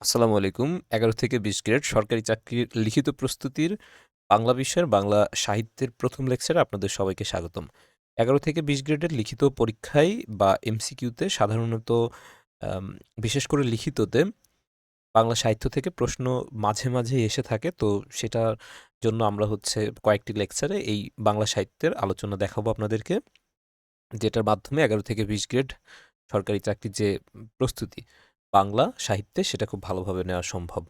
আসসালামু আলাইকুম। ১১ থেকে ২০ গ্রেড সরকারি চাকরির লিখিত প্রস্তুতির বাংলা বিষয়ের বাংলা সাহিত্যের প্রথম লেকচারে আপনাদের সবাইকে স্বাগতম। ১১ থেকে ২০ গ্রেডের লিখিত পরীক্ষায় বা এমসিকিউতে সাধারণত আম বিশেষ করে লিখিততে বাংলা সাহিত্য থেকে প্রশ্ন মাঝে, মাঝেই এসে থাকে। তো সেটার জন্য আমরা কয়েকটি লেকচারে এই বাংলা সাহিত্যের আলোচনা দেখাবো আপনাদেরকে। যেটার মাধ্যমে ১১ থেকে ২০ গ্রেড সরকারি চাকরির যে প্রস্তুতি বাংলা সাহিত্যে সেটা খুব ভালোভাবে নেওয়া সম্ভব।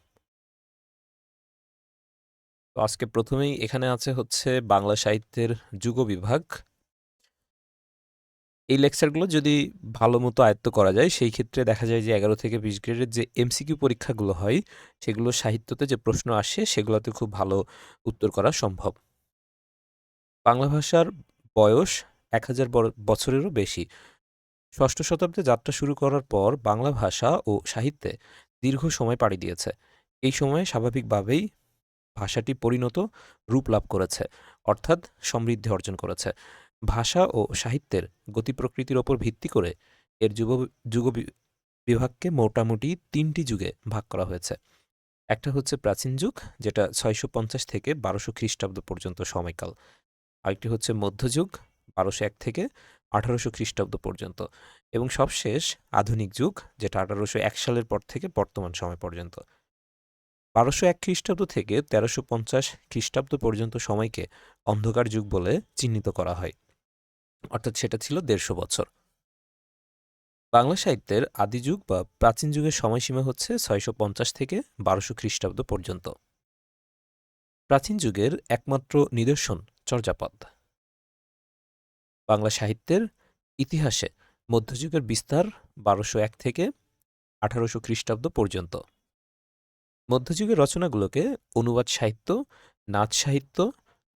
তো আজকে প্রথমেই এখানে আছে বাংলা সাহিত্যের যুগবিভাগ। এই লেকচারগুলো যদি ভালোমতো আয়ত্ত করা যায়, সেই ক্ষেত্রে দেখা যায় যে ১১ থেকে ২০ গ্রেডের যে এমসিকিউ পরীক্ষাগুলো হয়, সেগুলো সাহিত্যতে যে প্রশ্ন আসে, সেগুলোতে খুব ভালো উত্তর করা সম্ভব। বাংলা ভাষার বয়স ১,০০০ বছরেরও বেশি। ষষ্ঠ শতাব্দে যাত্রা শুরু করার পর বাংলা ভাষা ও সাহিত্যে দীর্ঘ সময় পাড়ি দিয়েছে। এই সময়ে স্বাভাবিকভাবেই ভাষাটি পরিণত রূপ লাভ করেছে, অর্থাৎ সমৃদ্ধি অর্জন করেছে। ভাষা ও সাহিত্যের গতি প্রকৃতির ওপর ভিত্তি করে এর বিভাগকে মোটামুটি ৩টি যুগে ভাগ করা হয়েছে। একটা হচ্ছে প্রাচীন যুগ, যেটা ৬৫০ থেকে ১২০০ খ্রিস্টাব্দ পর্যন্ত সময়কাল। আরেকটি হচ্ছে মধ্যযুগ, ১২০১ থেকে ১৮০০ খ্রিস্টাব্দ পর্যন্ত। এবং সবশেষ আধুনিক যুগ, যেটা ১৮০১ সালের পর থেকে বর্তমান সময় পর্যন্ত। ১২০১ খ্রিস্টাব্দ থেকে ১৩৫০ খ্রিস্টাব্দ পর্যন্ত সময়কে অন্ধকার যুগ বলে চিহ্নিত করা হয়, অর্থাৎ সেটা ছিল ১৫০ বছর। বাংলা সাহিত্যের আদি যুগ বা প্রাচীন যুগের সময়সীমা হচ্ছে ৬৫০ থেকে ১২০০ খ্রিস্টাব্দ পর্যন্ত। প্রাচীন যুগের একমাত্র নিদর্শন চর্যাপদ। বাংলা সাহিত্যের ইতিহাসে মধ্যযুগের বিস্তার ১২০১ থেকে ১৮০০ খ্রিস্টাব্দ পর্যন্ত। মধ্যযুগের রচনাগুলোকে অনুবাদ সাহিত্য, নাচ সাহিত্য,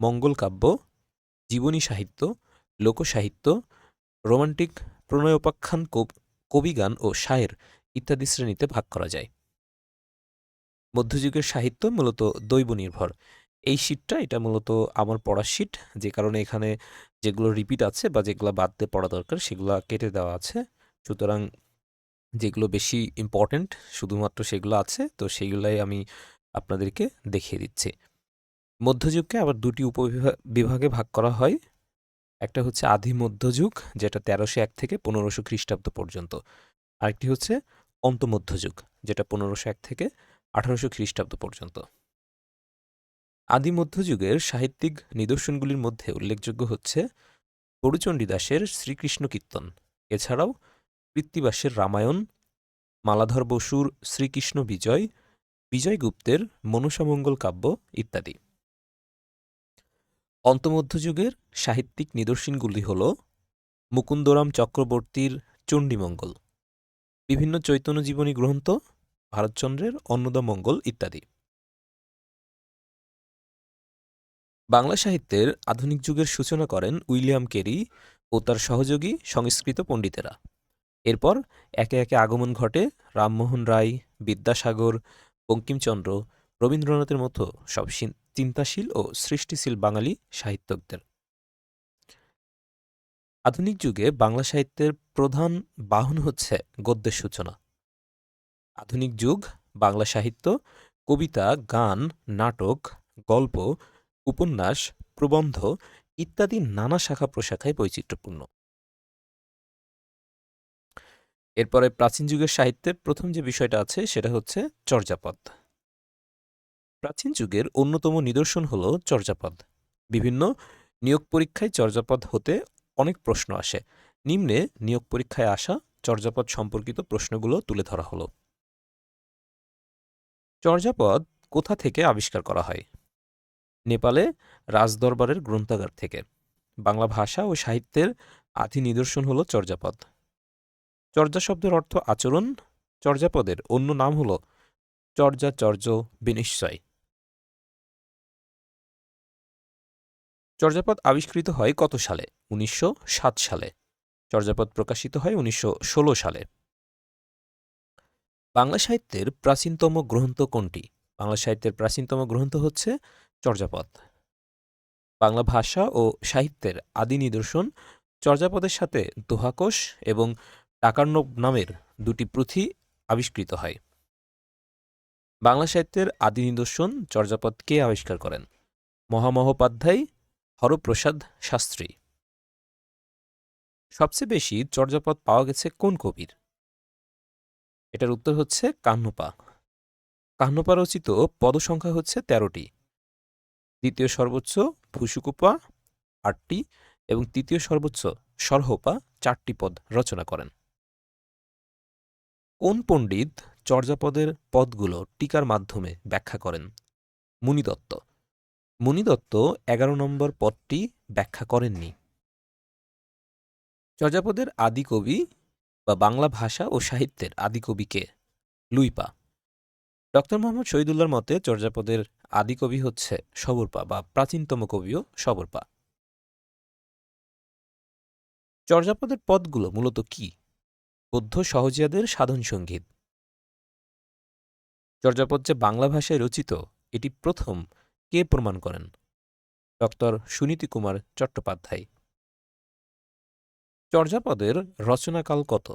মঙ্গল কাব্য, জীবনী সাহিত্য, লোকসাহিত্য, রোমান্টিক প্রণয়োপাখ্যান, কবিগান ও শায়ের ইত্যাদি শ্রেণীতে ভাগ করা যায়। মধ্যযুগের সাহিত্য মূলত দৈব নির্ভর। এই শীটটা এটা মূলত আমার পড়ার শীট, যে কারণে এখানে যেগুলো রিপিট আছে বা যেগুলো বাদ দিয়ে পড়া দরকার সেগুলো কেটে দেওয়া আছে। সুতরাং যেগুলো বেশি ইম্পর্ট্যান্ট শুধুমাত্র সেগুলো আছে, তো সেইগুলাই আমি আপনাদেরকে দেখিয়ে দিচ্ছি। মধ্যযুগকে আবার দুটি বিভাগে ভাগ করা হয়। একটা হচ্ছে আদি মধ্যযুগ, যেটা ১৩০১ থেকে ১৫০০ খ্রিস্টাব্দ পর্যন্ত। আরেকটি হচ্ছে অন্তমধ্যযুগ, যেটা ১৫০১ থেকে ১৮০০ খ্রিস্টাব্দ পর্যন্ত। আদি মধ্যযুগের সাহিত্যিক নিদর্শনগুলির মধ্যে উল্লেখযোগ্য হচ্ছে তরুচণ্ডী দাসের শ্রীকৃষ্ণ কীর্তন, এছাড়াও কৃত্তিবাসের রামায়ণ, মালাধর বসুর শ্রীকৃষ্ণ বিজয়, বিজয় গুপ্তের মনসামঙ্গল কাব্য ইত্যাদি। অন্তমধ্যযুগের সাহিত্যিক নিদর্শনগুলি হল মুকুন্দরাম চক্রবর্তীর চণ্ডীমঙ্গল, বিভিন্ন চৈতন্যজীবনী গ্রন্থ, ভারতচন্দ্রের অন্নদামঙ্গল ইত্যাদি। বাংলা সাহিত্যের আধুনিক যুগের সূচনা করেন উইলিয়াম কেরি ও তার সহযোগী সংস্কৃত পণ্ডিতেরা। এরপর একে একে আগমন ঘটে রামমোহন রায়, বিদ্যাসাগর, বঙ্কিমচন্দ্র, রবীন্দ্রনাথের মতো সব চিন্তাশীল ও সৃষ্টিশীল বাঙালি সাহিত্যিকদের। আধুনিক যুগে বাংলা সাহিত্যের প্রধান বাহন হচ্ছে গদ্যের সূচনা। আধুনিক যুগ বাংলা সাহিত্য কবিতা, গান, নাটক, গল্প, উপন্যাস, প্রবন্ধ ইত্যাদি নানা শাখা প্রশাখায় বৈচিত্র্যপূর্ণ। এরপরে প্রাচীন যুগের সাহিত্যের প্রথম যে বিষয়টা আছে সেটা হচ্ছে চর্যাপদ। প্রাচীন যুগের অন্যতম নিদর্শন হল চর্যাপদ। বিভিন্ন নিয়োগ পরীক্ষায় চর্যাপদ হতে অনেক প্রশ্ন আসে। নিম্নে নিয়োগ পরীক্ষায় আসা চর্যাপদ সম্পর্কিত প্রশ্নগুলো তুলে ধরা হলো। চর্যাপদ কোথা থেকে আবিষ্কার করা হয়? নেপালে রাজদরবারের গ্রন্থাগার থেকে। বাংলা ভাষা ও সাহিত্যের আদি নিদর্শন হল চর্যাপদ। চর্যা শব্দের অর্থ আচরণ। চর্যাপদের অন্য নাম হল চর্যাচর্য বিনিশ্চয়। চর্যাপদ আবিষ্কৃত হয় কত সালে? ১৯০৭ সালে। চর্যাপদ প্রকাশিত হয় ১৯১৬ সালে। বাংলা সাহিত্যের প্রাচীনতম গ্রন্থ কোনটি? বাংলা সাহিত্যের প্রাচীনতম গ্রন্থ হচ্ছে চর্যাপদ। বাংলা ভাষা ও সাহিত্যের আদি নিদর্শন চর্যাপদের সাথে দোহাকোষ এবং টাকার্ণব নামের দুটি পুঁথি আবিষ্কৃত হয়। বাংলা সাহিত্যের আদি নিদর্শন চর্যাপদ কে আবিষ্কার করেন? মহামহোপাধ্যায়, হরপ্রসাদ শাস্ত্রী। সবচেয়ে বেশি চর্যাপদ পাওয়া গেছে কোন কবির? এটার উত্তর হচ্ছে কাহ্নপা। কাহ্নপা রচিত পদসংখ্যা হচ্ছে ১৩টি। দ্বিতীয় সর্বোচ্চ ভূসুকুপা ৮টি এবং তৃতীয় সর্বোচ্চ সরহপা ৪টি পদ রচনা করেন। কোন পণ্ডিত চর্যাপদের পদগুলো টীকার মাধ্যমে ব্যাখ্যা করেন? মুনিদত্ত। মুনিদত্ত ১১ নম্বর পদটি ব্যাখ্যা করেননি। চর্যাপদের আদি কবি বা বাংলা ভাষা ও সাহিত্যের আদি কবি কে? লুইপা। ডক্টর মোহাম্মদ শহীদুল্লাহর মতে চর্যাপদের আদি কবি হচ্ছে সবরপা বা প্রাচীনতম কবিও সবরপা। চর্যাপদের পদগুলো মূলত কি? বৌদ্ধ সহজিয়াদের সাধন সঙ্গীত। চর্যাপদ যে বাংলা ভাষায় রচিত এটি প্রথম কে প্রমাণ করেন? ডক্টর সুনীতি কুমার চট্টোপাধ্যায়। চর্যাপদের রচনাকাল কত?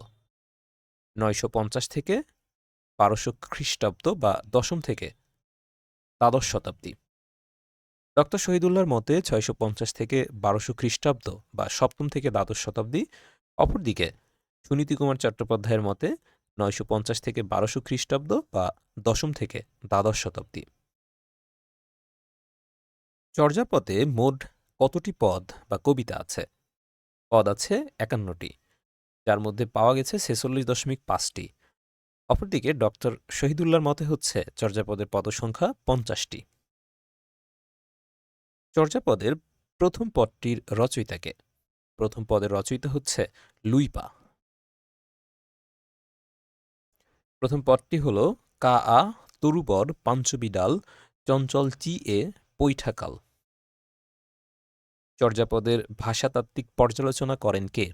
৯৫০ থেকে ১২০০ খ্রিস্টাব্দ বা দশম থেকে দ্বাদশ শতাব্দী। ডক্টর শহীদুল্লাহর মতে ৬৫০ থেকে ১২০০ খ্রিস্টাব্দ বা সপ্তম থেকে দ্বাদশ শতাব্দী। অপরদিকে সুনীতি কুমার চট্টোপাধ্যায়ের মতে ৯৫০ থেকে ১২০০ খ্রিস্টাব্দ বা দশম থেকে দ্বাদশ শতাব্দী। চর্যাপদে মোট কতটি পদ বা কবিতা আছে? পদ আছে ৫১টি, যার মধ্যে পাওয়া গেছে ৪৬.৫টি। অপরদিকে ডক্টর শহীদুল্লাহর মতে হচ্ছে চর্যাপদের পদসংখ্যা ৫০টি। চর্যাপদের প্রথম পদটির রচয়িতাকে? প্রথম পদের রচয়িতা হচ্ছে লুইপা। প্রথম পদটি হল কা আ তরুবর পাঞ্চবিডাল চঞ্চল চি এ পৈঠাকাল। চর্যাপদের ভাষাতাত্ত্বিক পর্যালোচনা করেন কে?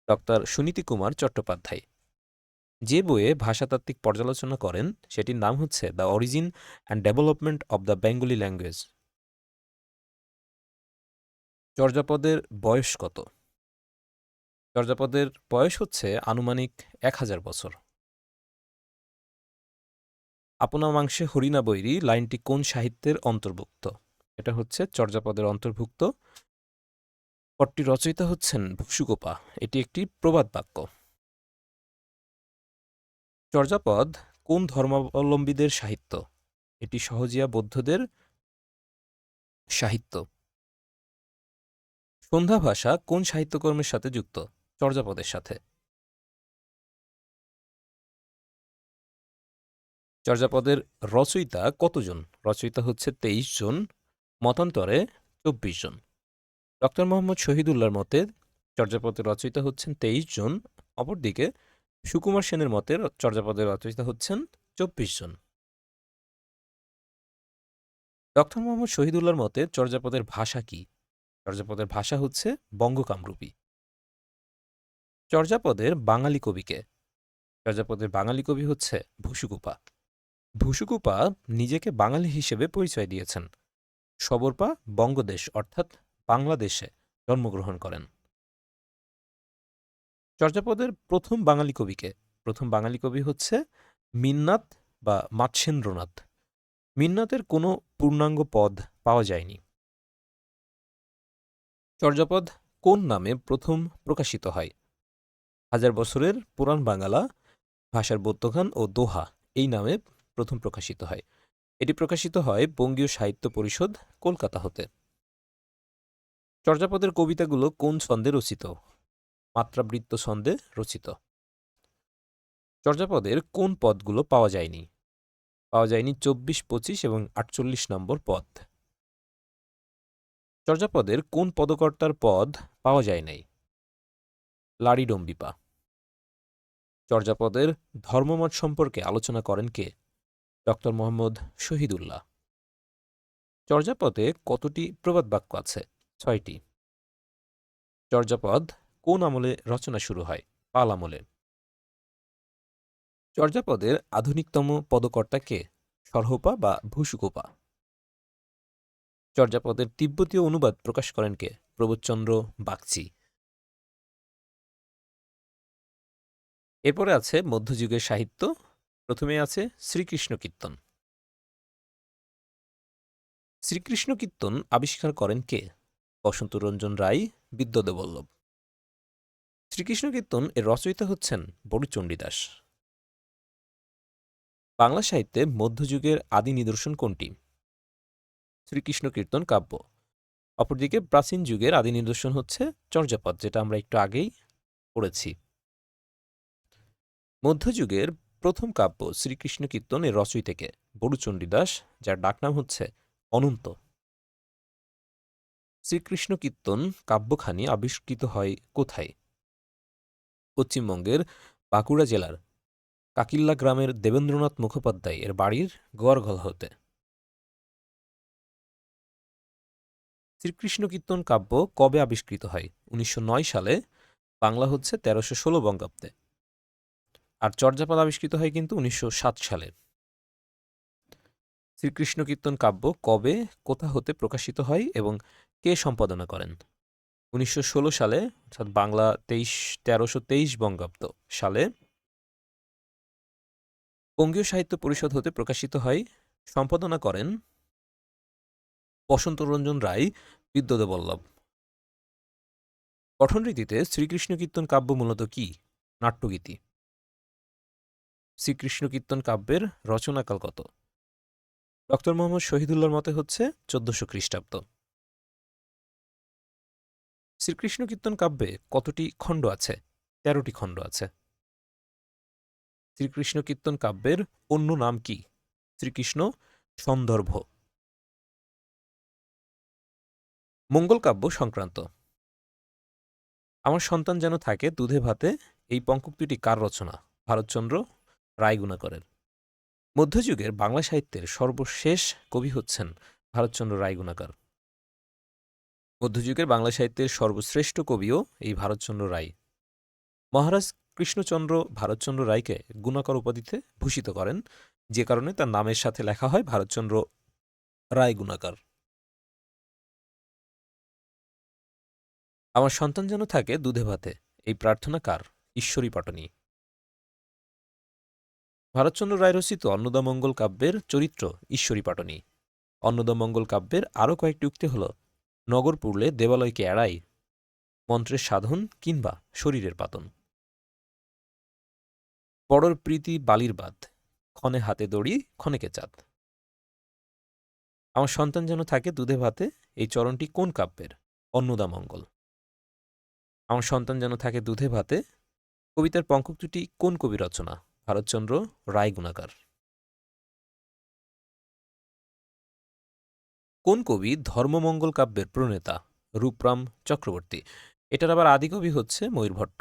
ডক্টর সুনীতি কুমার চট্টোপাধ্যায়। যে বইয়ে ভাষাতাত্ত্বিক পর্যালোচনা করেন সেটির নাম হচ্ছে the origin and development of the Bengali language. চর্যাপদের বয়স কত? চর্যাপদের বয়স হচ্ছে আনুমানিক ১,০০০ বছর। আপনা মাংসে হরিণা বৈরী লাইনটি কোন সাহিত্যের অন্তর্ভুক্ত? এটা হচ্ছে চর্যাপদের অন্তর্ভুক্ত। পদটির রচয়িতা হচ্ছেন ভূসুকোপা। এটি একটি প্রবাদ বাক্য। চর্যাপদ কোন ধর্মাবলম্বীদের সাহিত্য? এটি সহজিয়া বৌদ্ধদের সাহিত্য। সন্ধ্যা ভাষা কোন সাহিত্যকর্মের সাথে যুক্ত? চর্যাপদের সাথে। চর্যাপদের রচয়িতা কতজন? রচয়িতা হচ্ছে ২৩ জন, মতান্তরে ২৪ জন। ডক্টর মোহাম্মদ শহীদুল্লাহর মতে চর্যাপদের রচয়িতা হচ্ছেন ২৩ জন। অপরদিকে সুকুমার সেনের মতে চর্যাপদের রচয়িতা হচ্ছেন ২৪ জন। ডক্টর মোহাম্মদ শহীদুল্লাহর মতে চর্যাপদের ভাষা কি? চর্যাপদের ভাষা হচ্ছে বঙ্গকামরূপী। চর্যাপদের বাঙালি কবিকে? চর্যাপদের বাঙালি কবি হচ্ছে ভূসুকুপা। ভূসুকুপা নিজেকে বাঙালি হিসেবে পরিচয় দিয়েছেন। সবরপা বঙ্গদেশ অর্থাৎ বাংলাদেশে জন্মগ্রহণ করেন। চর্যাপদের প্রথম বাঙালি কবিকে? প্রথম বাঙালি কবি হচ্ছে মিন্নাত বা মাৎসেন্দ্রনাথ। মিন্নাতের কোনো পূর্ণাঙ্গ পদ পাওয়া যায়নি। চর্যাপদ কোন নামে প্রথম প্রকাশিত হয়? হাজার বছরের পুরাণ বাংলা, ভাষার বৌদ্ধগান ও দোহা এই নামে প্রথম প্রকাশিত হয়। এটি প্রকাশিত হয় বঙ্গীয় সাহিত্য পরিষদ, কলকাতা হতে। চর্যাপদের কবিতাগুলো কোন ছন্দে রচিত? মাত্রাবৃত্ত ছন্দে রচিত। চর্যাপদের কোন পদগুলো পাওয়া যায়নি? পাওয়া যায়নি ২৪, ২৫ এবং ৪৮ নম্বর পদ। চর্যাপদের কোন পদকর্তার পদ পাওয়া যায় নাই? লারিডম্বিপা। চর্যাপদের ধর্মমত সম্পর্কে আলোচনা করেন কে? ডক্টর মোহাম্মদ শহীদুল্লাহ। চর্যাপদে কতটি প্রবাদ বাক্য আছে? ৬টি। চর্যাপদ কোন আমলে রচনা শুরু হয়? পাল আমলে। চর্যাপদের আধুনিকতম পদকর্তা কে? সরহপা বা ভূসুকোপা। চর্যাপদের তিব্বতীয় অনুবাদ প্রকাশ করেন কে? প্রবোধচন্দ্র বাগচি। এরপরে আছে মধ্যযুগের সাহিত্য। প্রথমে আছে শ্রীকৃষ্ণ কীর্তন। শ্রীকৃষ্ণ কীর্তন আবিষ্কার করেন কে? বসন্তরঞ্জন রায়, বিদ্যাদেবল্লভ। শ্রীকৃষ্ণ কীর্তন এর রচয়িতা হচ্ছেন বড়ুচণ্ডী দাস। বাংলা সাহিত্যে মধ্যযুগের আদি নিদর্শন কোনটি? শ্রীকৃষ্ণ কীর্তন কাব্য। অপরদিকে প্রাচীন যুগের আদি নিদর্শন হচ্ছে চর্যাপদ, যেটা আমরা একটু আগেই পড়েছি। মধ্যযুগের প্রথম কাব্য শ্রীকৃষ্ণ কীর্তন এর রচয়িতাকে বড়ুচণ্ডী দাস, যার ডাকনাম হচ্ছে অনন্ত। শ্রীকৃষ্ণ কীর্তন কাব্যখানি আবিষ্কৃত হয় কোথায়? পশ্চিমবঙ্গের বাঁকুড়া জেলার কাকিল্লা গ্রামের দেবেন্দ্রনাথ মুখোপাধ্যায় এর বাড়ির গোয়ারঘর হতে। শ্রীকৃষ্ণ কীর্তন কাব্য কবে আবিষ্কৃত হয়? ১৯০৯ সালে, বাংলা হচ্ছে ১৩১৬ বঙ্গাব্দে। আর চর্যাপদ আবিষ্কৃত হয় কিন্তু ১৯০৭ সালে। শ্রীকৃষ্ণ কীর্তন কাব্য কবে, কোথা হতে প্রকাশিত হয় এবং কে সম্পাদনা করেন? ১৯১৬ সালে, অর্থাৎ বাংলা ১৩২৩ বঙ্গাব্দ সালে বঙ্গীয় সাহিত্য পরিষদ হতে প্রকাশিত হয়। সম্পাদনা করেন বসন্তরঞ্জন রায়, বিদ্যাদেবল্লভ। গঠনরীতিতে শ্রীকৃষ্ণ কীর্তন কাব্য মূলত কি? নাট্যগীতি। শ্রীকৃষ্ণ কীর্তন কাব্যের রচনাকাল কত? ডক্টর মোহাম্মদ শহীদুল্লাহর মতে হচ্ছে ১৪০০ খ্রিস্টাব্দ। শ্রীকৃষ্ণ কীর্তন কাব্যে কতটি খণ্ড আছে? ১৩টি খণ্ড আছে। শ্রীকৃষ্ণ কীর্তন কাব্যের অন্য নাম কি? শ্রীকৃষ্ণ সন্দর্ভ। মঙ্গল কাব্য সংক্রান্ত। আমার সন্তান যেন থাকে দুধে ভাতে, এই পঙ্ক্তুটি কার রচনা? ভারতচন্দ্র রায়গুণাকরের। মধ্যযুগের বাংলা সাহিত্যের সর্বশেষ কবি হচ্ছেন ভারতচন্দ্র রায়গুণাকর। মধ্যযুগের বাংলা সাহিত্যের সর্বশ্রেষ্ঠ কবিও এই ভারতচন্দ্র রায়। মহারাজ কৃষ্ণচন্দ্র ভারতচন্দ্র রায়কে গুণাকর উপাধিতে ভূষিত করেন, যে কারণে তার নামের সাথে লেখা হয় ভারতচন্দ্র রায় গুণাকর। আমার সন্তান যেন থাকে দুধে ভাতে, এই প্রার্থনা কার? ঈশ্বরী পাটনি। ভারতচন্দ্র রায় রচিত অন্নদামঙ্গল কাব্যের চরিত্র ঈশ্বরী পাটনি। অন্নদামঙ্গল কাব্যের আরও কয়েকটি উক্তি হল: নগর পুরলে দেবালয়কে এড়াই, মন্ত্রের সাধন কিংবা শরীরের পাতন। বড়র প্রীতি বালির বাদ, ক্ষণে হাতে দড়ি ক্ষণেকে চাঁদ। আমার সন্তান যেন থাকে দুধে ভাতে, এই চরণটি কোন কাব্যের? অন্নদামঙ্গল। আমার সন্তান যেন থাকে দুধে ভাতে কবিতার পঙ্ক্তুটি কোন কবি রচনা? ভারতচন্দ্র রায়গুণাকর। কোন কবি ধর্মমঙ্গল কাব্যের প্রণেতা? রূপরাম চক্রবর্তী। এটার আবার আদিকবি হচ্ছে ময়ূরভট্ট।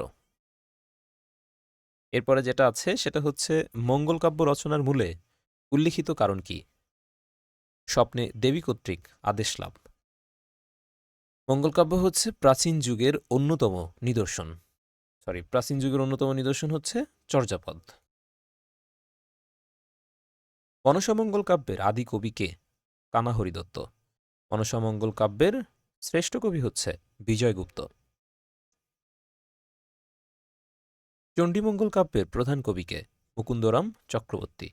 এরপরে যেটা আছে সেটা হচ্ছে মঙ্গল কাব্য রচনার মূলে উল্লিখিত কারণ কি? স্বপ্নে দেবী কর্তৃক আদেশ লাভ। মঙ্গল কাব্য হচ্ছে প্রাচীন যুগের অন্যতম নিদর্শন হচ্ছে চর্যাপদ। মনসামঙ্গল কাব্যের আদি কবি কে? কানাহরি দত্ত। মনসামঙ্গল কাব্যের শ্রেষ্ঠ কবি হচ্ছে বিজয়গুপ্ত। চণ্ডীমঙ্গল কাব্যের প্রধান কবি কে? মুকুন্দরাম চক্রবর্তী।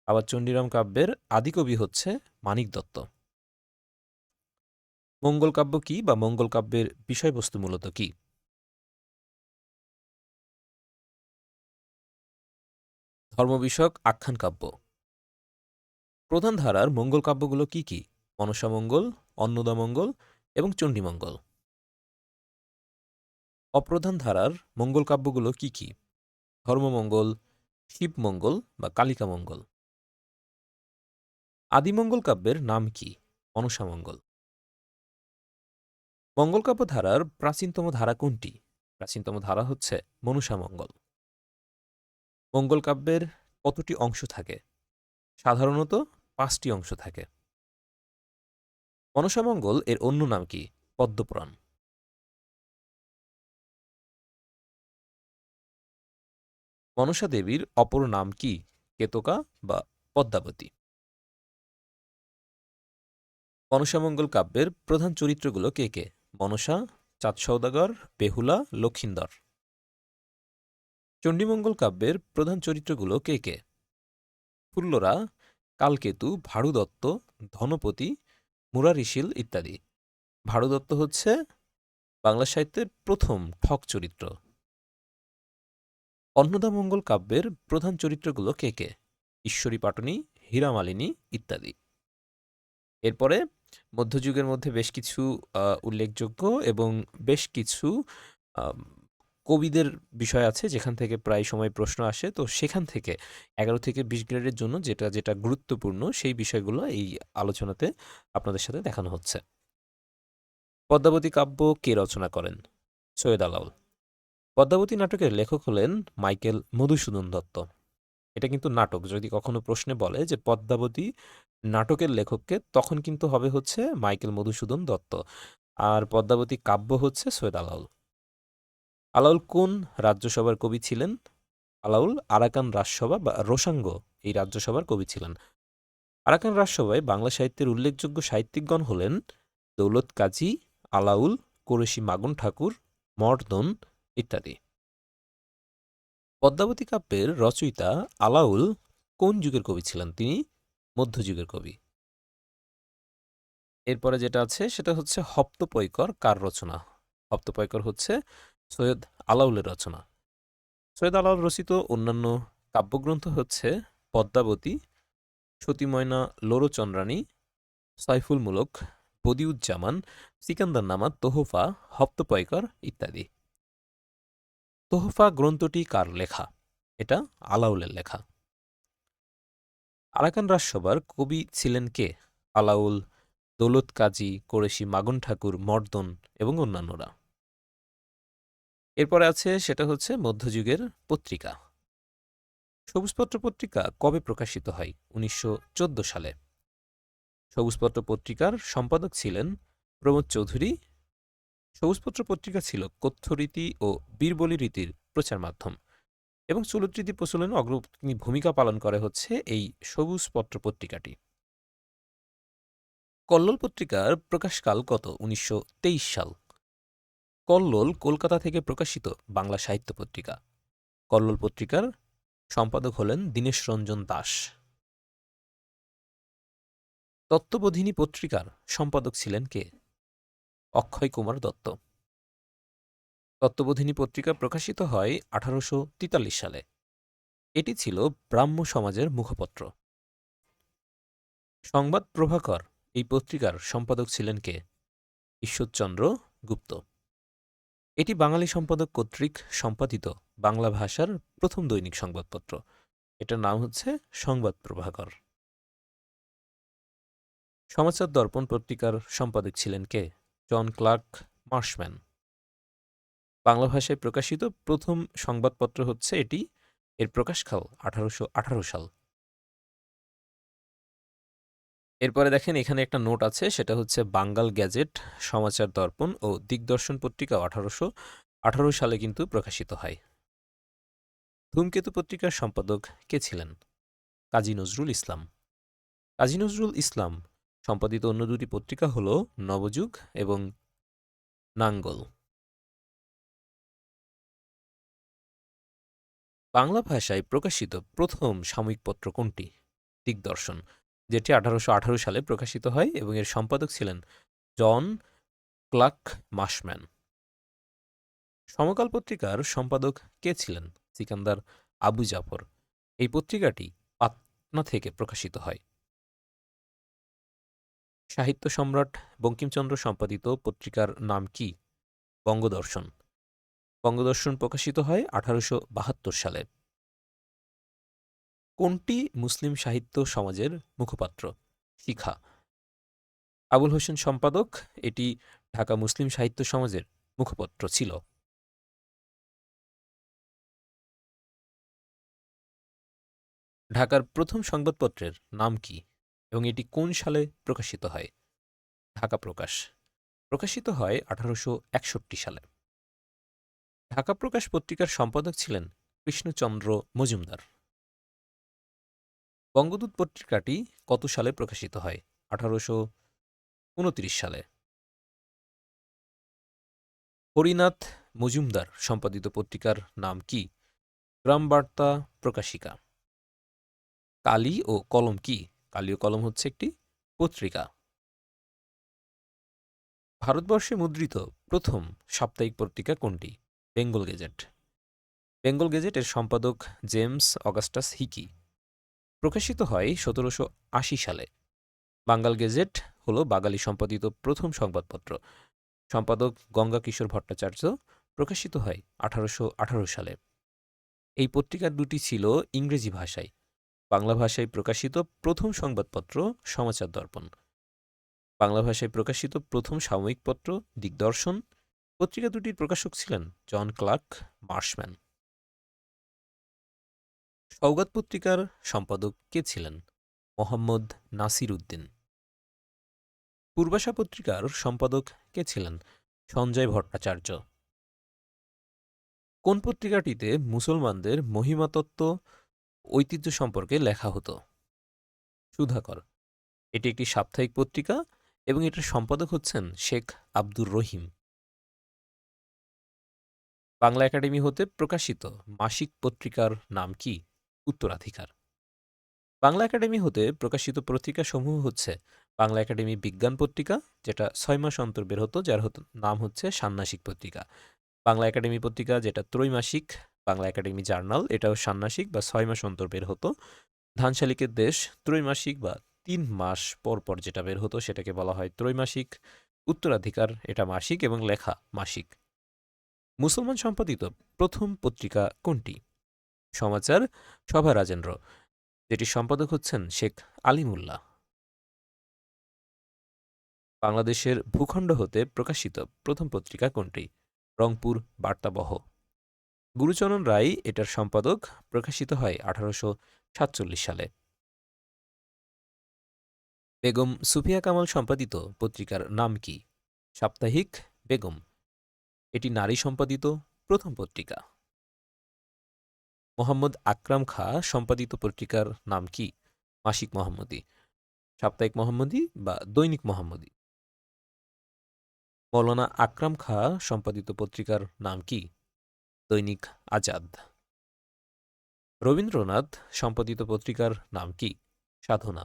আবার চণ্ডীরাম কাব্যের আদি কবি হচ্ছে মানিক দত্ত। মঙ্গল কাব্য কি বা মঙ্গল কাব্যের বিষয়বস্তু মূলত কি? ধর্মবিষয়ক আখ্যান কাব্য। প্রধান ধারার মঙ্গল কাব্যগুলো কি কি? মনসামঙ্গল, অন্নদামঙ্গল এবং চণ্ডীমঙ্গল। অপ্রধান ধারার মঙ্গল কাব্যগুলো কি কি? ধর্মমঙ্গল, শিবমঙ্গল বা কালিকামঙ্গল। আদিমঙ্গল কাব্যের নাম কি? মনসামঙ্গল। মঙ্গল কাব্য ধারার প্রাচীনতম ধারা কোনটি? প্রাচীনতম ধারা হচ্ছে মনসামঙ্গল। মঙ্গল কাব্যের কতটি অংশ থাকে? সাধারণত ৫টি অংশ থাকে। মনসামঙ্গল এর অন্য নাম কি? পদ্মপুরাণ। মনসা দেবীর অপর নাম কি? কেতকা বা পদ্মাবতী। মনসামঙ্গল কাব্যের প্রধান চরিত্রগুলো কে কে? মনসা, চাঁদ সওদাগর, বেহুলা, লক্ষিন্দর। চণ্ডীমঙ্গল কাব্যের প্রধান চরিত্রগুলো কে কে? ফুল্লরা, কালকেতু, ভারুদত্ত, ধনপতি, মুরারিশিল ইত্যাদি। ভারুদত্ত হচ্ছে বাংলা সাহিত্যের প্রথম ঠক চরিত্র। অন্নদামঙ্গল কাব্যের প্রধান চরিত্রগুলো কে কে? ঈশ্বরী পাটনী, হীরামালিনী ইত্যাদি। এরপরে মধ্যযুগের মধ্যে বেশ কিছু উল্লেখযোগ্য এবং বেশ কিছু আম, কবিদের বিষয় আছে যেখান থেকে প্রায় সময় প্রশ্ন আসে। তো সেখান থেকে 11 থেকে 20 গ্রেডের জন্য যেটা যেটা গুরুত্বপূর্ণ সেই বিষয়গুলো এই আলোচনাতে আপনাদের সাথে দেখানো হচ্ছে। পদ্মাবতী কাব্য কে রচনা করেন? সৈয়দ আলাওল। পদ্মাবতী নাটকের লেখক হলেন মাইকেল মধুসূদন দত্ত। এটা কিন্তু নাটক। যদি কখনো প্রশ্নে বলে যে পদ্মাবতী নাটকের লেখককে, তখন কিন্তু হবে হচ্ছে মাইকেল মধুসূদন দত্ত। আর পদ্মাবতী কাব্য হচ্ছে সৈয়দ আলাওল। আলাওল কোন রাজ্যসভার কবি ছিলেন? আলাউল আরাকান রাজসভা বা রোসাঙ্গ এই রাজ্যসভার কবি ছিলেন। আরাকান রাজসভায় বাংলা সাহিত্যের উল্লেখযোগ্য সাহিত্যিকগণ হলেন দৌলত কাজী, আলাউল, কোরেশী মাগন ঠাকুর, মর্দন ইত্যাদি। পদ্মাবতী কাব্যের রচয়িতা আলাউল কোন যুগের কবি ছিলেন? তিনি মধ্যযুগের কবি। এরপরে যেটা আছে সেটা হচ্ছে হপ্তপৈকর কার রচনা? হপ্তপৈকর হচ্ছে সৈয়দ আলাউলের রচনা। সৈয়দ আলাউল রচিত অন্যান্য কাব্যগ্রন্থ হচ্ছে পদ্মাবতী, সতীময়না লোরচন্দ্রানী, সাইফুল মুলক, বদিউজ্জামান, সিকান্দার নামা, তোহফা, হপ্তপৈকর ইত্যাদি। তোহফা গ্রন্থটি কার লেখা? এটা আলাউলের লেখা। আরাকান রাজসভার কবি ছিলেন কে? আলাউল, দৌলত কাজী, কোরেশী মাগন ঠাকুর, মর্দন এবং অন্যান্যরা। এরপরে আছে সেটা হচ্ছে মধ্যযুগের পত্রিকা। সবুজপত্র পত্রিকা কবে প্রকাশিত হয়? 1914 সালে। সবুজপত্র পত্রিকার সম্পাদক ছিলেন প্রমোদ চৌধুরী। সবুজপত্র পত্রিকা ছিল কথ্যরীতি ও বীরবলি রীতির প্রচার মাধ্যম এবং চলচ্চিত্র প্রচলনে অগ্রণী ভূমিকা পালন করে হচ্ছে এই সবুজপত্র পত্রিকাটি। কল্লোল পত্রিকার প্রকাশকাল কত? 1923 সাল। কল্লোল কলকাতা থেকে প্রকাশিত বাংলা সাহিত্য পত্রিকা। কল্লোল পত্রিকার সম্পাদক হলেন দীনেশ রঞ্জন দাস। তত্ত্ববোধিনী পত্রিকার সম্পাদক ছিলেন কে? অক্ষয় কুমার দত্ত। তত্ত্ববোধিনী পত্রিকা প্রকাশিত হয় 1843 সালে। এটি ছিল ব্রাহ্ম সমাজের মুখপত্র। সংবাদ প্রভাকর এই পত্রিকার সম্পাদক ছিলেন কে? ঈশ্বরচন্দ্র গুপ্ত। এটি বাঙালি সম্পাদক কর্তৃক সম্পাদিত বাংলা ভাষার প্রথম দৈনিক সংবাদপত্র। এটার নাম হচ্ছে সংবাদ প্রভাকর। সমাচার দর্পণ পত্রিকার সম্পাদক ছিলেন কে? জন ক্লার্ক মার্শম্যান। বাংলা ভাষায় প্রকাশিত প্রথম সংবাদপত্র হচ্ছে এটি। এর প্রকাশকাল 1818 সাল। এরপরে দেখেন এখানে একটা নোট আছে, সেটা হচ্ছে বাঙ্গাল গ্যাজেট, সমাচার দর্পণ ও দিগদর্শন পত্রিকা 1818 সালে কিন্তু প্রকাশিত হয়। ধূমকেতু পত্রিকার সম্পাদক কে ছিলেন? কাজী নজরুল ইসলাম। কাজী নজরুল ইসলাম সম্পাদিত অন্য দুটি পত্রিকা হল নবযুগ এবং নাঙ্গল। বাংলা ভাষায় প্রকাশিত প্রথম সাময়িক পত্র কোনটি? দিগদর্শন, যেটি 1818 সালে প্রকাশিত হয় এবং এর সম্পাদক ছিলেন জন ক্লার্ক মার্শম্যান। সমকাল পত্রিকার সম্পাদক কে ছিলেন? সিকান্দার আবু জাফর। এই পত্রিকাটি পাটনা থেকে প্রকাশিত হয়। সাহিত্য সম্রাট বঙ্কিমচন্দ্র সম্পাদিত পত্রিকার নাম কি? বঙ্গদর্শন। বঙ্গদর্শন প্রকাশিত হয় 1872 সালে। কোনটি মুসলিম সাহিত্য সমাজের মুখপাত্র? শিখা। আবুল হোসেন সম্পাদক। এটি ঢাকা মুসলিম সাহিত্য সমাজের মুখপত্র ছিল। ঢাকার প্রথম সংবাদপত্রের নাম কি এবং এটি কোন সালে প্রকাশিত হয়? ঢাকা প্রকাশ। প্রকাশিত হয় 1861 সালে। ঢাকা প্রকাশ পত্রিকার সম্পাদক ছিলেন কৃষ্ণচন্দ্র মজুমদার। বঙ্গদূত পত্রিকাটি কত সালে প্রকাশিত হয়? 1829 সালে। হরিনাথ মজুমদার সম্পাদিত পত্রিকার নাম কি? গ্রামবার্তা প্রকাশিকা। কালি ও কলম কি? কালি ও কলম হচ্ছে একটি পত্রিকা। ভারতবর্ষে মুদ্রিত প্রথম সাপ্তাহিক পত্রিকা কোনটি? বেঙ্গল গেজেট। বেঙ্গল গেজেট এর সম্পাদক জেমস অগাস্টাস হিকি। প্রকাশিত হয় ১৭৮০ সালে। বাঙ্গাল গেজেট হল বাঙালি সম্পাদিত প্রথম সংবাদপত্র। সম্পাদক গঙ্গা কিশোর ভট্টাচার্য। প্রকাশিত হয় ১৮১৮ সালে। এই পত্রিকা দুটি ছিল ইংরেজি ভাষায়। বাংলা ভাষায় প্রকাশিত প্রথম সংবাদপত্র সমাচার দর্পণ। বাংলা ভাষায় প্রকাশিত প্রথম সাময়িক পত্র দিগদর্শন। পত্রিকা দুটির প্রকাশক ছিলেন জন ক্লার্ক মার্শম্যান। সওগাত পত্রিকার সম্পাদক কে ছিলেন? মোহাম্মদ নাসির উদ্দিন। পূর্বাশা পত্রিকার সম্পাদক কে ছিলেন? সঞ্জয় ভট্টাচার্য। কোন পত্রিকাটিতে মুসলমানদের মহিমাতত্ত্ব ঐতিহ্য সম্পর্কে লেখা হতো? সুধাকর। এটি একটি সাপ্তাহিক পত্রিকা এবং এটার সম্পাদক হচ্ছেন শেখ আব্দুর রহিম। বাংলা একাডেমি হতে প্রকাশিত মাসিক পত্রিকার নাম কি? উত্তরাধিকার। বাংলা একাডেমি হতে প্রকাশিত পত্রিকা সমূহ হচ্ছে বাংলা একাডেমি বিজ্ঞান পত্রিকা, যেটা ৬ মাস অন্তর বের হতো, যার নাম হচ্ছে ষান্মাসিক পত্রিকা। বাংলা একাডেমি পত্রিকা যেটা ত্রৈমাসিক, বাংলা একাডেমি জার্নাল, এটাও ষান্মাসিক বা ৬ মাস অন্তর বের হতো। ধানশালিকের দেশ ত্রৈমাসিক বা ৩ মাস পর পর যেটা বের হতো সেটাকে বলা হয় ত্রৈমাসিক। উত্তরাধিকার এটা মাসিক এবং লেখা মাসিক। মুসলমান সম্পাদিত প্রথম পত্রিকা কোনটি? সমাচার সভা রাজেন্দ্র, যেটি সম্পাদক হচ্ছেন শেখ আলিমুল্লাহ। বাংলাদেশের ভূখণ্ড হতে প্রকাশিত প্রথম পত্রিকা কোনটি? রংপুর বার্তাবহ। গুরুচরণ রায় এটার সম্পাদক। প্রকাশিত হয় ১৮৪৭ সালে। বেগম সুফিয়া কামাল সম্পাদিত পত্রিকার নাম কি? সাপ্তাহিক বেগম। এটি নারী সম্পাদিত প্রথম পত্রিকা। মোহাম্মদ আকরাম খাঁ সম্পাদিত পত্রিকার নাম কি? মাসিক মোহাম্মদী, সাপ্তাহিক মোহাম্মদী বা দৈনিক মোহাম্মদী। মৌলানা আকরাম খাঁ সম্পাদিত পত্রিকার নাম কি? দৈনিক আজাদ। রবীন্দ্রনাথ সম্পাদিত পত্রিকার নাম কি? সাধনা।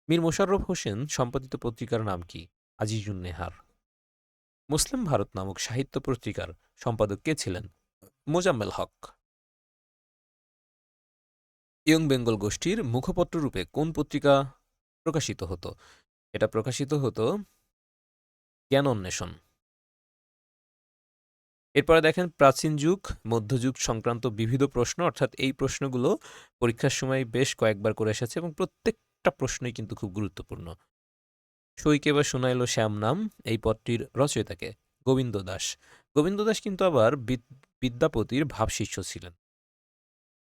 মীর মোশাররফ হোসেন সম্পাদিত পত্রিকার নাম কি? আজিজুন্নেহার। মুসলিম ভারত নামক সাহিত্য পত্রিকার সম্পাদক কে ছিলেন? মোজাম্মেল হক। ইয়ং বেঙ্গল গোষ্ঠীর মুখপত্ররূপে কোন পত্রিকা প্রকাশিত হতো? এটা প্রকাশিত হতো জ্ঞান অন্বেষণ। এরপরে দেখেন প্রাচীন যুগ মধ্যযুগ সংক্রান্ত বিবিধ প্রশ্ন, অর্থাৎ এই প্রশ্নগুলো পরীক্ষার সময় বেশ কয়েকবার করে এসেছে এবং প্রত্যেকটা প্রশ্নই কিন্তু খুব গুরুত্বপূর্ণ। সইকে বা শুনাইল শ্যাম নাম, এই পদটির রচয়িতাকে? গোবিন্দ দাস। গোবিন্দ দাস কিন্তু আবার বিদ্যাপতির ভাবশিষ্য ছিলেন।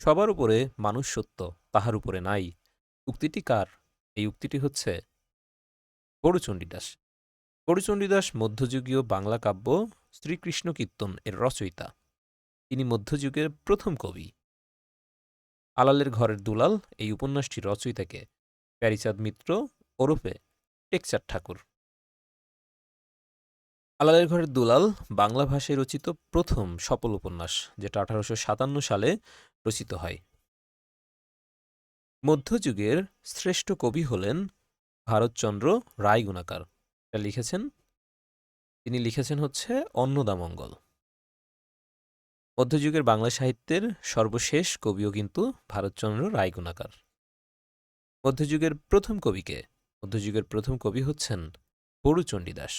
সবার উপরে মানুষ সত্য, তাহার উপরে নাই, উক্তিটি কার? এই উক্তিটি হচ্ছে গরুচণ্ডীদাস। গরুচণ্ডীদাস মধ্যযুগীয় বাংলা কাব্য শ্রীকৃষ্ণ কীর্তন এর রচয়িতা। তিনি মধ্যযুগের প্রথম কবি। আলালের ঘরের দুলাল এই উপন্যাসটির রচয়িতাকে? প্যারীচাঁদ মিত্র ওরফে টেকচাঁদ ঠাকুর। আলালের ঘরের দুলাল বাংলা ভাষায় রচিত প্রথম সফল উপন্যাস, যেটা ১৮৫৭ সালে রচিত হয়। মধ্যযুগের শ্রেষ্ঠ কবি হলেন ভারতচন্দ্র রায়গুণাকার। তিনি লিখেছেন হচ্ছে অন্নদামঙ্গল। মধ্যযুগের বাংলা সাহিত্যের সর্বশেষ কবিও কিন্তু ভারতচন্দ্র রায়গুণাকার। মধ্যযুগের প্রথম কবিকে? মধ্যযুগের প্রথম কবি হচ্ছেন বড়ুচণ্ডীদাস।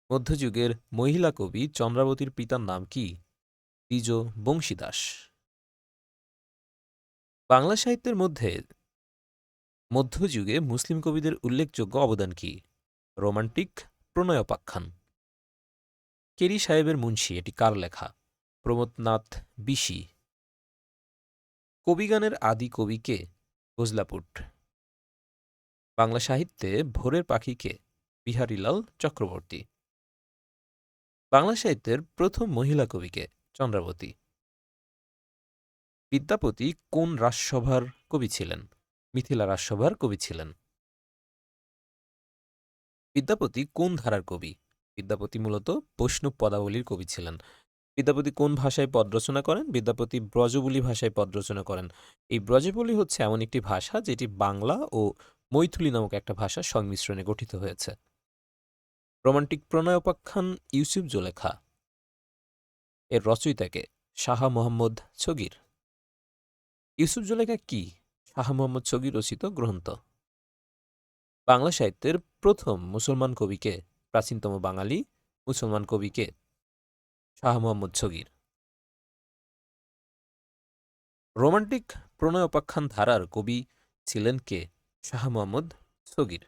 মধ্যযুগের মহিলা কবি চন্দ্রাবতীর পিতার নাম কি? দ্বিজ বংশীদাস। বাংলা সাহিত্যের মধ্যে মধ্যযুগে মুসলিম কবিদের উল্লেখযোগ্য অবদান কি? রোমান্টিক প্রণয়োপাখ্যান। কেরি সাহেবের মুন্সী এটি কার লেখা? প্রমথনাথ বিশি। কবিগানের আদি কবি কে? ফজলাপুট। বাংলা সাহিত্যে ভোরের পাখি কে? বিহারীলাল চক্রবর্তী। বাংলা সাহিত্যের প্রথম মহিলা কবি কে? চন্দ্রাবতী। বিদ্যাপতি কোন রাজসভার কবি ছিলেন? মিথিলা রাজসভার কবি ছিলেন। বিদ্যাপতি কোন ধারার কবি? বিদ্যাপতি মূলত বৈষ্ণব পদাবলীর কবি ছিলেন। বিদ্যাপতি কোন ভাষায় পদ রচনা করেন? বিদ্যাপতি ব্রজবুলি ভাষায় পদ রচনা করেন। এই ব্রজবুলি হচ্ছে এমন একটি ভাষা যেটি বাংলা ও মৈথিলি নামক একটা ভাষার সংমিশ্রণে গঠিত হয়েছে। রোমান্টিক প্রণয়োপাখ্যান ইউসুফ জুলেখা এর রচয়িতাকে? শাহ মোহাম্মদ ছগির। ইউসুফ জুলেখা কি? শাহ মোহাম্মদ ছগির রচিত গ্রন্থ। বাংলা সাহিত্যের প্রথম মুসলমান কবিকে? প্রাচীনতম বাঙালি মুসলমান কবিকে? শাহ মোহাম্মদ ছগির। রোমান্টিক প্রণয়োপাখ্যান ধারার কবি ছিলেন কে? শাহ মোহাম্মদ ছগির।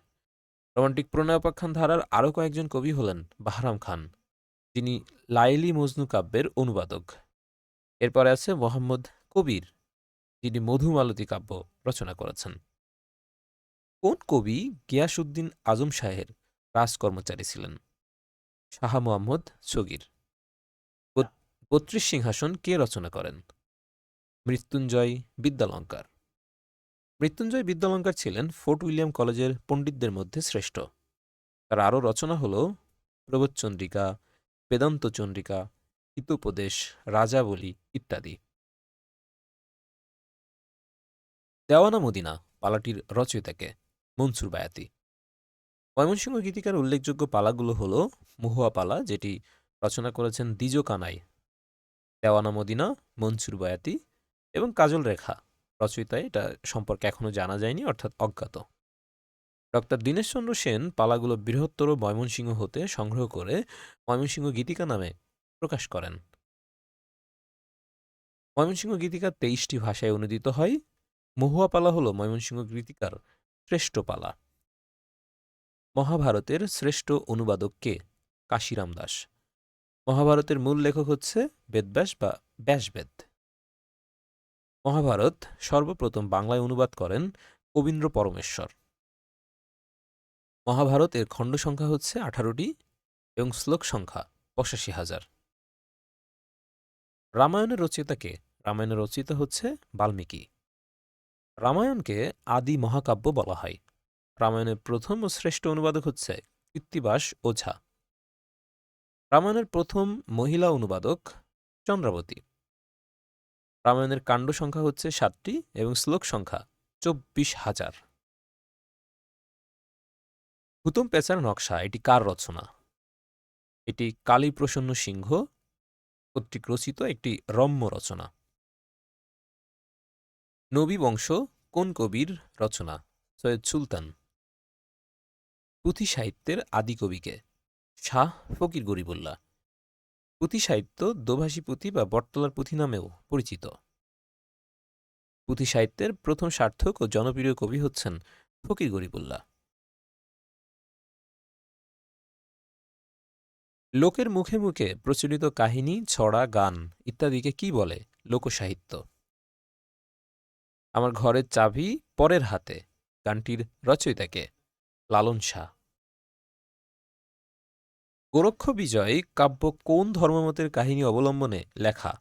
রোমান্টিক প্রণয়োপাখ্যান ধারার আরও কয়েকজন কবি হলেন বাহরাম খান, যিনি লাইলি মজনু কাব্যের অনুবাদক। এরপরে আছে মোহাম্মদ কবির, যিনি মধুমালতী কাব্য রচনা করেছেন। কোন কবি গিয়াসউদ্দিন আজম শাহের রাজকর্মচারী ছিলেন? শাহ মোহাম্মদ ছগির। ৩২ সিংহাসন কে রচনা করেন? মৃত্যুঞ্জয় বিদ্যালঙ্কার। মৃত্যুঞ্জয় বিদ্যালঙ্কার ছিলেন ফোর্ট উইলিয়াম কলেজের পণ্ডিতদের মধ্যে শ্রেষ্ঠ। তার আরও রচনা হল প্রবোধচন্দ্রিকা, বেদান্তচন্দ্রিকা, হিতোপদেশ, রাজাবলী ইত্যাদি। দেওয়ানা মদিনা পালাটির রচয়িতাকে? মনসুর বায়াতি। ময়মনসিংহ গীতিকার উল্লেখযোগ্য পালাগুলো হল মহুয়া পালা, যেটি রচনা করেছেন দ্বিজ কানাই, দেওয়ানা মদিনা, মনসুর বায়াতি এবং কাজল রেখা। রচয়িতা এটা সম্পর্কে এখনও জানা যায়নি, অর্থাৎ অজ্ঞাত। ডক্টর দীনেশচন্দ্র সেন পালাগুলো বৃহত্তর ময়মনসিংহ হতে সংগ্রহ করে ময়মনসিংহ গীতিকা নামে প্রকাশ করেন। ময়মনসিংহ গীতিকা ২৩টি ভাষায় অনুদিত হয়। মহুয়া পালা হল ময়মনসিংহ গীতিকার শ্রেষ্ঠ পালা। মহাভারতের শ্রেষ্ঠ অনুবাদক কে? কাশিরাম দাস। মহাভারতের মূল লেখক হচ্ছে বেদব্যাস বা ব্যাসবেদ। মহাভারত সর্বপ্রথম বাংলায় অনুবাদ করেন কবীন্দ্র পরমেশ্বর। মহাভারত এর খণ্ড সংখ্যা হচ্ছে ১৮টি এবং শ্লোক সংখ্যা ৮৫,০০০। রামায়ণের রচয়িতা কে? রামায়ণের রচয়িতা হচ্ছে বাল্মীকি। রামায়ণকে আদি মহাকাব্য বলা হয়। রামায়ণের প্রথম ও শ্রেষ্ঠ অনুবাদক হচ্ছে কৃত্তিবাস ওঝা। রামায়ণের প্রথম মহিলা অনুবাদক চন্দ্রাবতী। রামায়ণের কাণ্ড সংখ্যা হচ্ছে ৭টি এবং শ্লোক সংখ্যা ২৪,০০০। হুতুম প্যাঁচার নকশা এটি কার রচনা? এটি কালীপ্রসন্ন সিংহ কর্তৃক রচিত একটি রম্য রচনা। নবী বংশ কোন কবির রচনা? সৈয়দ সুলতান। পুঁথি সাহিত্যের আদি কবিকে? শাহ ফকির গরিবুল্লাহ। পুঁথি সাহিত্য দোভাষী পুঁথি বা বটতলার পুঁথি নামেও পরিচিত। পুঁথি সাহিত্যের প্রথম সার্থক ও জনপ্রিয় কবি হচ্ছেন ফকির গরিবুল্লাহ। লোকের মুখে মুখে প্রচলিত কাহিনী, ছড়া, গান ইত্যাদিকে কি বলে? লোকসাহিত্য। আমার ঘরের চাবি পরের হাতে গানটির রচয়িতাকে? লালন শাহ। গোরক্ষ বিজয় কাব্য কোন ধর্মমতের কাহিনী অবলম্বনে লেখা?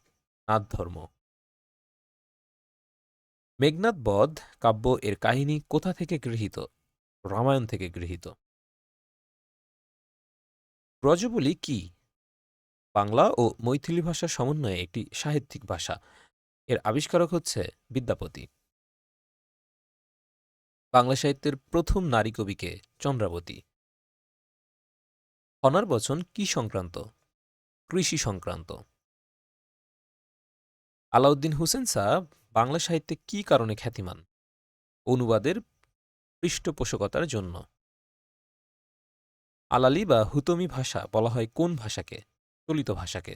নাথ ধর্ম। মেঘনাদ বধ কাব্য এর কাহিনী কোথা থেকে গৃহীত? রামায়ণ থেকে গৃহীত। ব্রজবুলি কি? বাংলা ও মৈথিলি ভাষার সমন্বয়ে একটি সাহিত্যিক ভাষা। এর আবিষ্কারক হচ্ছে বিদ্যাপতি। বাংলা সাহিত্যের প্রথম নারী কবিকে? চন্দ্রাবতী। ফণার বচন কি সংক্রান্ত? কৃষি সংক্রান্ত। আলাউদ্দিন হোসেন শাহ বাংলা সাহিত্যে কি কারণে খ্যাতিমান? অনুবাদের পৃষ্ঠপোষকতার জন্য। আলালি বা হুতমি ভাষা বলা হয় কোন ভাষাকে? চলিত ভাষাকে।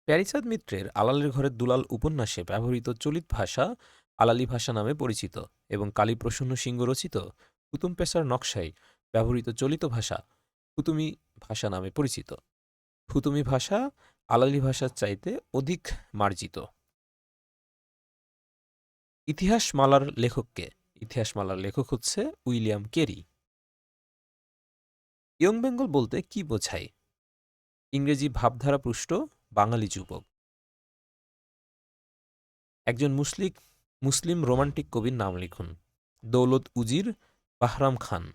প্যারীচাঁদ মিত্রের আলালের ঘরের দুলাল উপন্যাসে ব্যবহৃত চলিত ভাষা আলালি ভাষা নামে পরিচিত এবং কালীপ্রসন্ন সিংহ রচিত হুতুম প্যাঁচার নকশায় ব্যবহৃত চলিত ভাষা হুতুমি ভাষা নামে পরিচিত। হুতুমি ভাষা আলালি ভাষার চাইতে অধিক মার্জিত। ইতিহাসমালার লেখককে? ইতিহাসমালার লেখক হচ্ছে উইলিয়াম কেরি। ইয়ং বেঙ্গল বলতে কি বোঝায়? ইংরেজি ভাবধারাপুষ্ট বাঙালি যুবক। একজন মুসলিম রোমান্টিক কবির নাম লিখুন। দৌলত উজির, বাহরাম খান।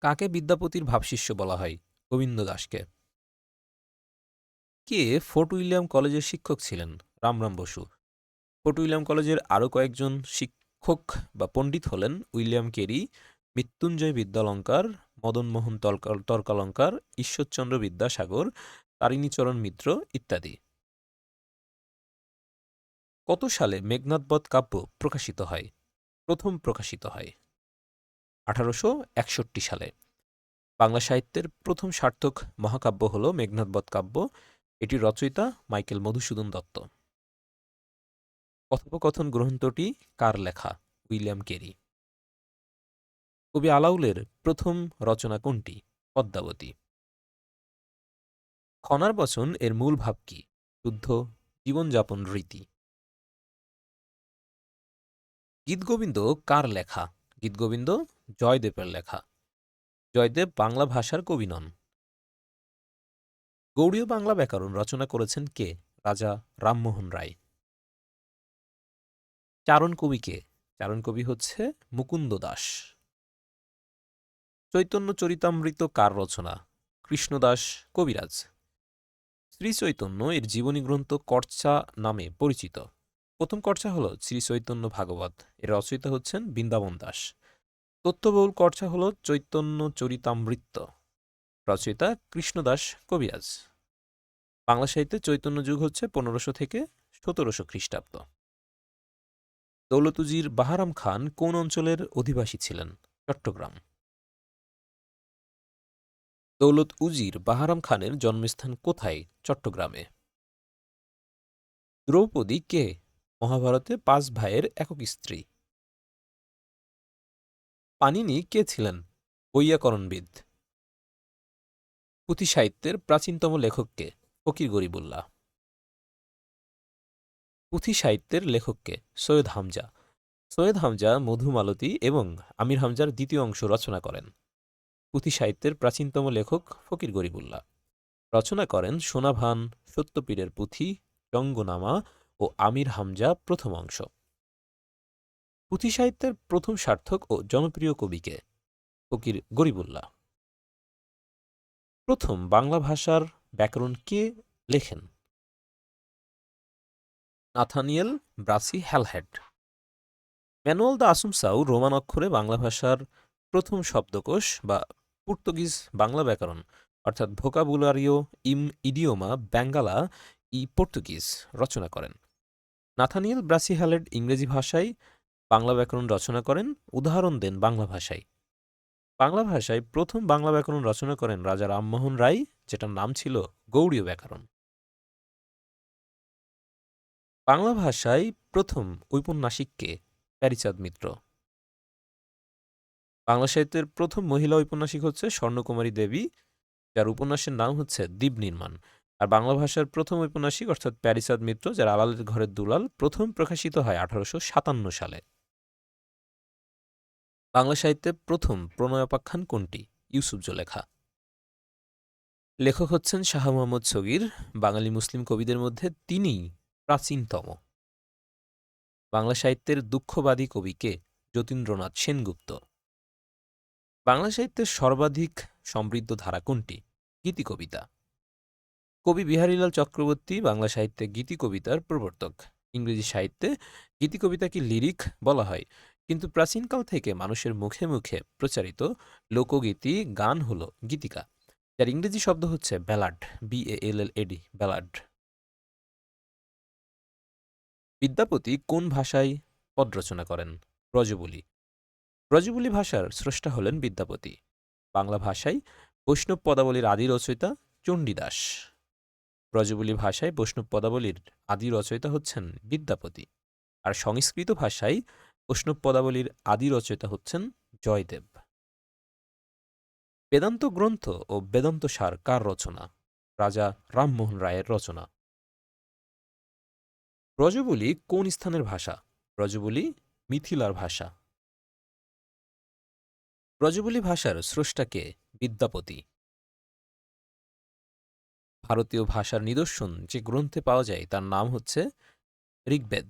কাকে বিদ্যাপতির ভাবশিষ্য বলা হয়? গোবিন্দ দাসকে। কে ফোর্ট উইলিয়াম কলেজের শিক্ষক ছিলেন? রামরাম বসু। ফোর্ট উইলিয়াম কলেজের আরও কয়েকজন শিক্ষক বা পণ্ডিত হলেন উইলিয়াম কেরি, মৃত্যুঞ্জয় বিদ্যালঙ্কার, মদনমোহন তর্কালঙ্কার, ঈশ্বরচন্দ্র বিদ্যাসাগর, তারিণীচরণ মিত্র ইত্যাদি। কত সালে মেঘনাদবধ কাব্য প্রকাশিত হয়? প্রথম প্রকাশিত হয় 1861 সালে। বাংলা সাহিত্যের প্রথম সার্থক মহাকাব্য হল মেঘনাদবধ কাব্য। এটির রচয়িতা মাইকেল মধুসূদন দত্ত। কথোপকথন গ্রন্থটি কার লেখা? William Carey. কবি আলাউলের প্রথম রচনা কোনটি? পদ্মাবতী। খনার বচন এর মূল ভাব কি? শুদ্ধ জীবনযাপন রীতি। গীতগোবিন্দ কার লেখা? গীতগোবিন্দ জয়দেবের লেখা। জয়দেব বাংলা ভাষার কবি নন। গৌড়ীয় বাংলা ব্যাকরণ রচনা করেছেন কে? রাজা রামমোহন রায়। চারণ কবি কে? চারণ কবি হচ্ছে মুকুন্দ দাস। চৈতন্য চরিতামৃত কার রচনা? কৃষ্ণদাস কবিরাজ। শ্রী চৈতন্য এর জীবনী গ্রন্থ কর্চা নামে পরিচিত। প্রথম কর্চা হল শ্রী চৈতন্য ভাগবত, এর রচয়িতা হচ্ছেন বৃন্দাবন দাস। তথ্যবহুল কর্চা হল চৈতন্য চরিতামৃত, রচয়িতা কৃষ্ণদাস কবিরাজ। বাংলা সাহিত্যে চৈতন্য যুগ হচ্ছে 1500 থেকে 1700 খ্রিস্টাব্দ। দৌলতুজির বাহারাম খান কোন অঞ্চলের অধিবাসী ছিলেন? চট্টগ্রাম। দৌলত উজির বাহারাম খানের জন্মস্থান কোথায়? চট্টগ্রামে। দ্রৌপদী কে? মহাভারতে 5 ভাইয়ের একক স্ত্রী। পাণিনি কে ছিলেন? বৈয়াকরণবিদ। পুঁথি সাহিত্যের প্রাচীনতম লেখক কে? ফকির গরিবুল্লাহ। পুঁথি সাহিত্যের লেখক কে? সৈয়দ হামজা। সৈয়দ হামজা মধুমালতী এবং আমির হামজার দ্বিতীয় অংশ রচনা করেন। পুঁথি সাহিত্যের প্রাচীনতম লেখক ফকির গরিবুল্লাহ। রচনা করেন সোনাভান, সত্যপীরের পুঁথি, জঙ্গনামা ও আমির হামজা প্রথম অংশ। পুঁথি সাহিত্যের প্রথম সার্থক ও জনপ্রিয় কবি কে? ফকির গরিবুল্লাহ। প্রথম বাংলা ভাষার ব্যাকরণ কে লেখেন? Nathaniel Brassey Halhed. ম্যানুয়াল দ্য আসুমসাউ রোমান অক্ষরে বাংলা ভাষার প্রথম শব্দকোষ বা পর্তুগিজ বাংলা ব্যাকরণ অর্থাৎ ভোকাবুলারিও ইডিওমা ব্যাঙ্গালা পর্তুগিজ রচনা করেন। নাথানিয়েল ব্রাসি হ্যালেড ইংরেজি ভাষায় বাংলা ব্যাকরণ রচনা করেন, উদাহরণ দেন বাংলা ভাষায়। বাংলা ভাষায় প্রথম বাংলা ব্যাকরণ রচনা করেন রাজা রামমোহন রায়, যেটার নাম ছিল গৌড়ীয় ব্যাকরণ। বাংলা ভাষায় প্রথম ঔপন্যাসিক কে? প্যারীচাঁদ মিত্র। বাংলা সাহিত্যের প্রথম মহিলা ঔপন্যাসিক হচ্ছে স্বর্ণকুমারী দেবী, যার উপন্যাসের নাম হচ্ছে দ্বীপ নির্মাণ। আর বাংলা ভাষার প্রথম ঔপন্যাসিক অর্থাৎ প্যারীচাঁদ মিত্র, যার আলালের ঘরের দুলাল প্রথম প্রকাশিত হয় 1857 সালে। বাংলা সাহিত্যে প্রথম প্রণয়োপাখ্যান কোনটি? ইউসুফজুলেখা। লেখক হচ্ছেন শাহ মোহাম্মদ সগীর। বাঙালি মুসলিম কবিদের মধ্যে তিনিই প্রাচীনতম। বাংলা সাহিত্যের দুঃখবাদী কবি কে? যতীন্দ্রনাথ সেনগুপ্ত। বাংলা সাহিত্যের সর্বাধিক সমৃদ্ধ ধারা কোনটি? গীতিকবিতা। কবি বিহারীলাল চক্রবর্তী বাংলা সাহিত্যে গীতিকবিতার প্রবর্তক। ইংরেজি সাহিত্যে গীতিকবিতাকে লিরিক বলা হয়, কিন্তু প্রাচীনকাল থেকে মানুষের মুখে মুখে প্রচারিত লোকগীতি গান হল গীতিকা, যার ইংরেজি শব্দ হচ্ছে ব্যালাড, BALLAD, ব্যালাড। বিদ্যাপতি কোন ভাষায় পদ রচনা করেন? ব্রজবুলি। ব্রজবুলি ভাষার স্রষ্টা হলেন বিদ্যাপতি। বাংলা ভাষায় বৈষ্ণব পদাবলীর আদি রচয়িতা চণ্ডীদাস। ব্রজবুলি ভাষায় বৈষ্ণব পদাবলীর আদি রচয়িতা হচ্ছেন বিদ্যাপতি। আর সংস্কৃত ভাষায় বৈষ্ণব পদাবলীর আদি রচয়িতা হচ্ছেন জয়দেব। বেদান্ত গ্রন্থ ও বেদান্ত সার কার রচনা? রাজা রামমোহন রায়ের রচনা। ব্রজবুলি কোন স্থানের ভাষা? ব্রজবুলি মিথিলার ভাষা। ব্রজবুলি ভাষার স্রষ্টা কে? বিদ্যাপতি। ভারতীয় ভাষার নিদর্শন যে গ্রন্থে পাওয়া যায় তার নাম হচ্ছে ঋগ্বেদ।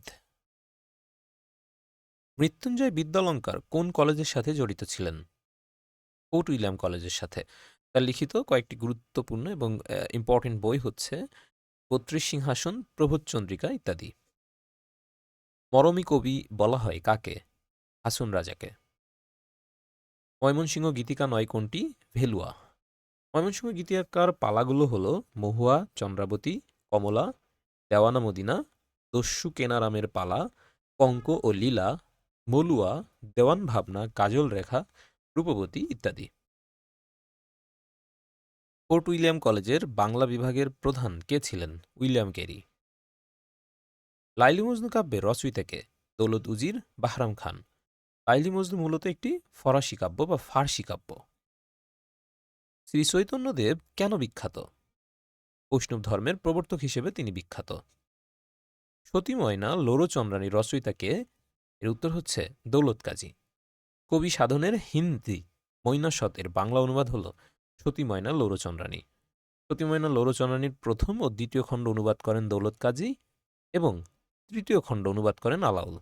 মৃত্যুঞ্জয় বিদ্যালঙ্কার কোন কলেজের সাথে জড়িত ছিলেন? ফোর্ট উইলিয়াম কলেজের সাথে। তার লিখিত কয়েকটি গুরুত্বপূর্ণ এবং ইম্পর্টেন্ট বই হচ্ছে বত্রিশ সিংহাসন, প্রবোধচন্দ্রিকা ইত্যাদি। মরমী কবি বলা হয় কাকে? হাসন রাজাকে। ময়মনসিংহ গীতিকা নয় কোনটি? ভেলুয়া। ময়মনসিংহ গীতিকার পালাগুলো হল মহুয়া, চন্দ্রাবতী, কমলা, দেওয়ানা মদিনা, দস্যু কেনারামের পালা, কঙ্ক ও লীলা, মলুয়া, দেওয়ান ভাবনা, কাজল রেখা, রূপবতী ইত্যাদি। ফোর্ট উইলিয়াম কলেজের বাংলা বিভাগের প্রধান কে ছিলেন? William carry. লাইলি মজনু কাব্যের রচয়িতা কে? দৌলত উজির, বাহরাম খান। লাইলি মজনু মূলত একটি ফরাসি কাব্য বা ফার্সি কাব্য। শ্রী চৈতন্যদেব কেন বিখ্যাত? বৈষ্ণব ধর্মের প্রবর্তক হিসেবে তিনি বিখ্যাত। সতী ময়না লোরচন্দ্রানী রচয়িতা কে? এর উত্তর হচ্ছে দৌলত কাজী। কবি সাধনের হিন্দি মৈনাশতের বাংলা অনুবাদ হল সতী ময়না লোরচন্দ্রানী। সতী ময়না লোরচন্দ্রানীর প্রথম ও দ্বিতীয় খণ্ড অনুবাদ করেন দৌলত কাজী এবং তৃতীয় খণ্ড অনুবাদ করেন আলাউল।